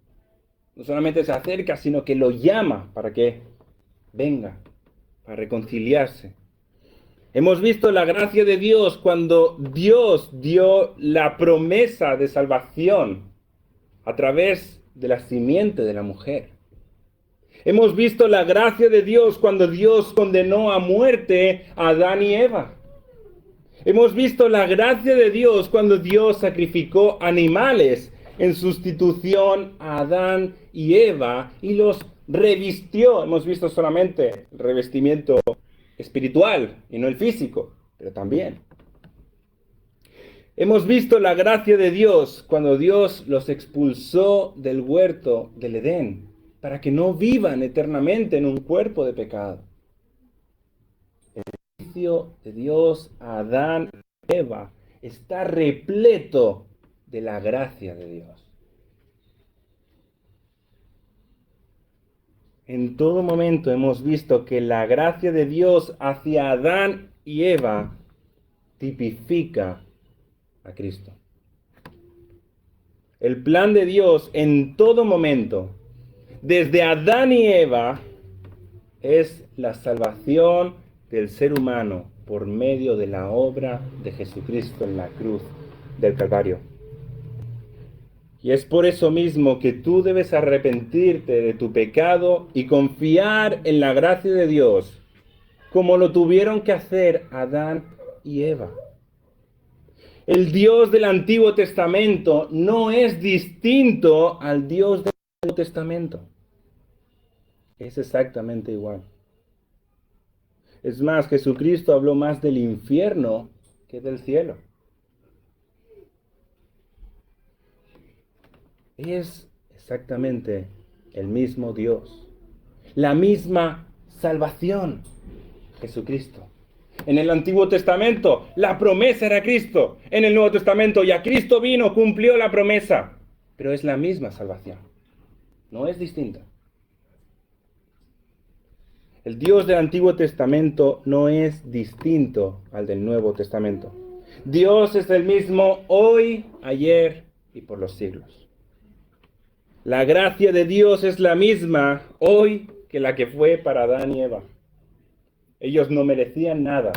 No solamente se acerca, sino que lo llama para que venga, para reconciliarse. Hemos visto la gracia de Dios cuando Dios dio la promesa de salvación a través de la simiente de la mujer. Hemos visto la gracia de Dios cuando Dios condenó a muerte a Adán y Eva. Hemos visto la gracia de Dios cuando Dios sacrificó animales en sustitución a Adán y Eva y los revistió. Hemos visto solamente el revestimiento espiritual y no el físico, pero también. Hemos visto la gracia de Dios cuando Dios los expulsó del huerto del Edén para que no vivan eternamente en un cuerpo de pecado. El juicio de Dios a Adán y Eva está repleto de la gracia de Dios. En todo momento hemos visto que la gracia de Dios hacia Adán y Eva tipifica a Cristo. El plan de Dios en todo momento, desde Adán y Eva, es la salvación del ser humano por medio de la obra de Jesucristo en la cruz del Calvario. Y es por eso mismo que tú debes arrepentirte de tu pecado y confiar en la gracia de Dios, como lo tuvieron que hacer Adán y Eva. El Dios del Antiguo Testamento no es distinto al Dios del Nuevo Testamento. Es exactamente igual. Es más, Jesucristo habló más del infierno que del cielo. Es exactamente el mismo Dios, la misma salvación, Jesucristo. En el Antiguo Testamento la promesa era Cristo. En el Nuevo Testamento ya Cristo vino, cumplió la promesa. Pero es la misma salvación. No es distinta. El Dios del Antiguo Testamento no es distinto al del Nuevo Testamento. Dios es el mismo hoy, ayer y por los siglos. La gracia de Dios es la misma hoy que la que fue para Adán y Eva. Ellos no merecían nada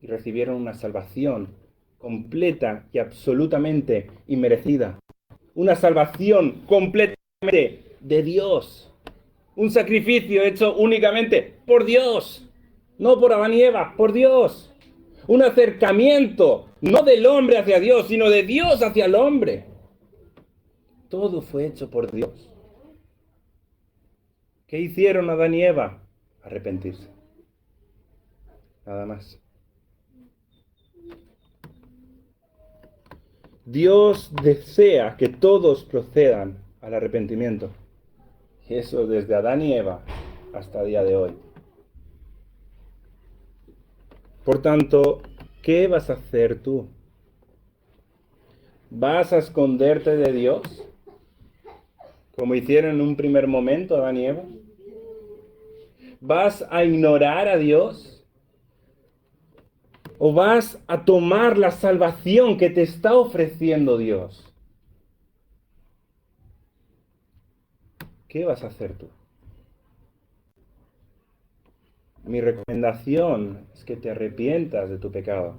y recibieron una salvación completa y absolutamente inmerecida. Una salvación completamente de Dios. Un sacrificio hecho únicamente por Dios. No por Adán y Eva, por Dios. Un acercamiento, no del hombre hacia Dios, sino de Dios hacia el hombre. Todo fue hecho por Dios. ¿Qué hicieron Adán y Eva? Arrepentirse. Nada más. Dios desea que todos procedan al arrepentimiento. Y eso desde Adán y Eva hasta el día de hoy. Por tanto, ¿qué vas a hacer tú? ¿Vas a esconderte de Dios? Como hicieron en un primer momento Adán y Eva. ¿Vas a ignorar a Dios? ¿O vas a tomar la salvación que te está ofreciendo Dios? ¿Qué vas a hacer tú? Mi recomendación es que te arrepientas de tu pecado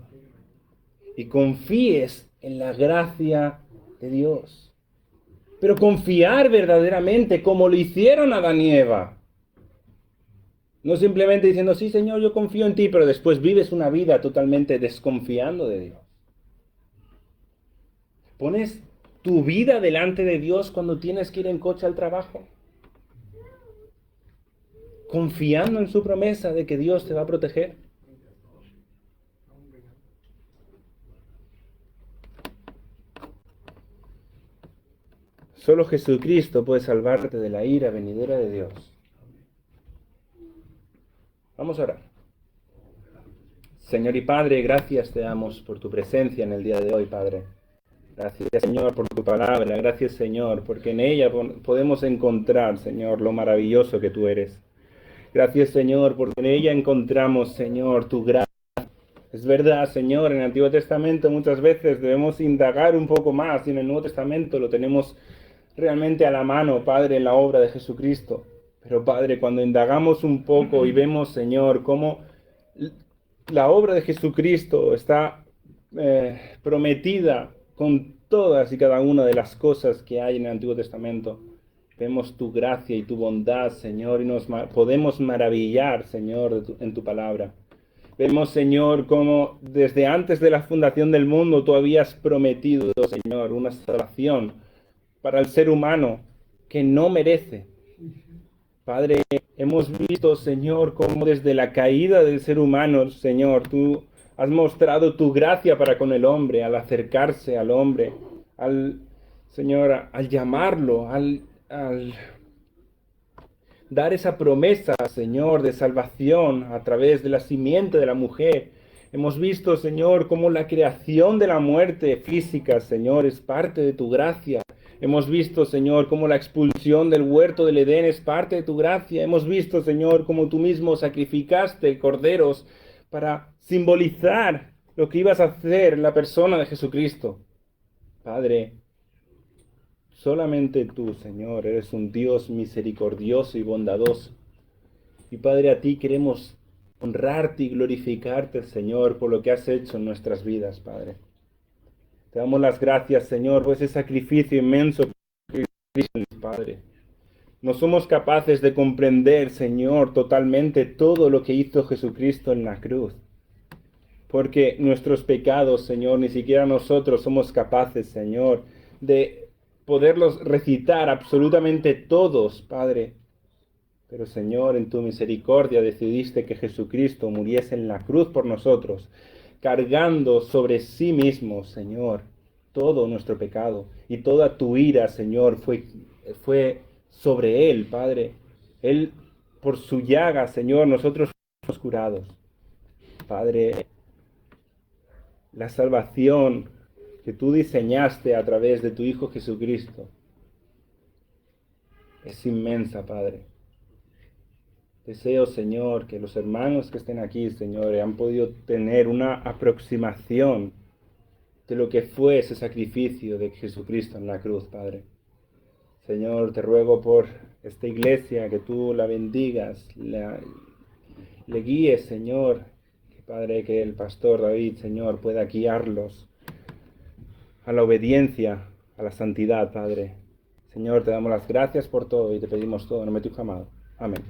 y confíes en la gracia de Dios. Pero confiar verdaderamente como lo hicieron Adán y Eva. No simplemente diciendo, sí, Señor, yo confío en ti, pero después vives una vida totalmente desconfiando de Dios. ¿Pones tu vida delante de Dios cuando tienes que ir en coche al trabajo? Confiando en su promesa de que Dios te va a proteger. Solo Jesucristo puede salvarte de la ira venidera de Dios. Vamos a orar. Señor y Padre, gracias te damos por tu presencia en el día de hoy, Padre. Gracias, Señor, por tu palabra. Gracias, Señor, porque en ella podemos encontrar, Señor, lo maravilloso que tú eres. Gracias, Señor, porque en ella encontramos, Señor, tu gracia. Es verdad, Señor, en el Antiguo Testamento muchas veces debemos indagar un poco más y en el Nuevo Testamento lo tenemos realmente a la mano, Padre, en la obra de Jesucristo. Pero, Padre, cuando indagamos un poco y vemos, Señor, cómo la obra de Jesucristo está prometida con todas y cada una de las cosas que hay en el Antiguo Testamento, vemos tu gracia y tu bondad, Señor, y nos podemos maravillar, Señor, en tu palabra. Vemos, Señor, cómo desde antes de la fundación del mundo tú habías prometido, Señor, una salvación para el ser humano que no merece. Padre, hemos visto, Señor, cómo desde la caída del ser humano, Señor, tú has mostrado tu gracia para con el hombre, al acercarse al hombre, Señor, al llamarlo, al dar esa promesa, Señor, de salvación a través de la simiente de la mujer. Hemos visto, Señor, cómo la creación de la muerte física, Señor, es parte de tu gracia. Hemos visto, Señor, cómo la expulsión del huerto del Edén es parte de tu gracia. Hemos visto, Señor, cómo tú mismo sacrificaste corderos para simbolizar lo que ibas a hacer en la persona de Jesucristo. Padre, solamente tú, Señor, eres un Dios misericordioso y bondadoso. Y Padre, a ti queremos honrarte y glorificarte, Señor, por lo que has hecho en nuestras vidas, Padre. Te damos las gracias, Señor, por ese sacrificio inmenso que hiciste, Padre. No somos capaces de comprender, Señor, totalmente todo lo que hizo Jesucristo en la cruz. Porque nuestros pecados, Señor, ni siquiera nosotros somos capaces, Señor, de poderlos recitar absolutamente todos, Padre. Pero, Señor, en tu misericordia decidiste que Jesucristo muriese en la cruz por nosotros, cargando sobre sí mismo, Señor, todo nuestro pecado. Y toda tu ira, Señor, fue sobre Él, Padre. Él, por su llaga, Señor, nosotros fuimos curados. Padre, la salvación que tú diseñaste a través de tu Hijo Jesucristo es inmensa, Padre. Deseo, Señor, que los hermanos que estén aquí, Señor, han podido tener una aproximación de lo que fue ese sacrificio de Jesucristo en la cruz, Padre. Señor, te ruego por esta iglesia, que tú la bendigas, le guíes, Señor, que Padre, que el pastor David, Señor, pueda guiarlos a la obediencia, a la santidad, Padre. Señor, te damos las gracias por todo y te pedimos todo en nombre de tu amado. Amén.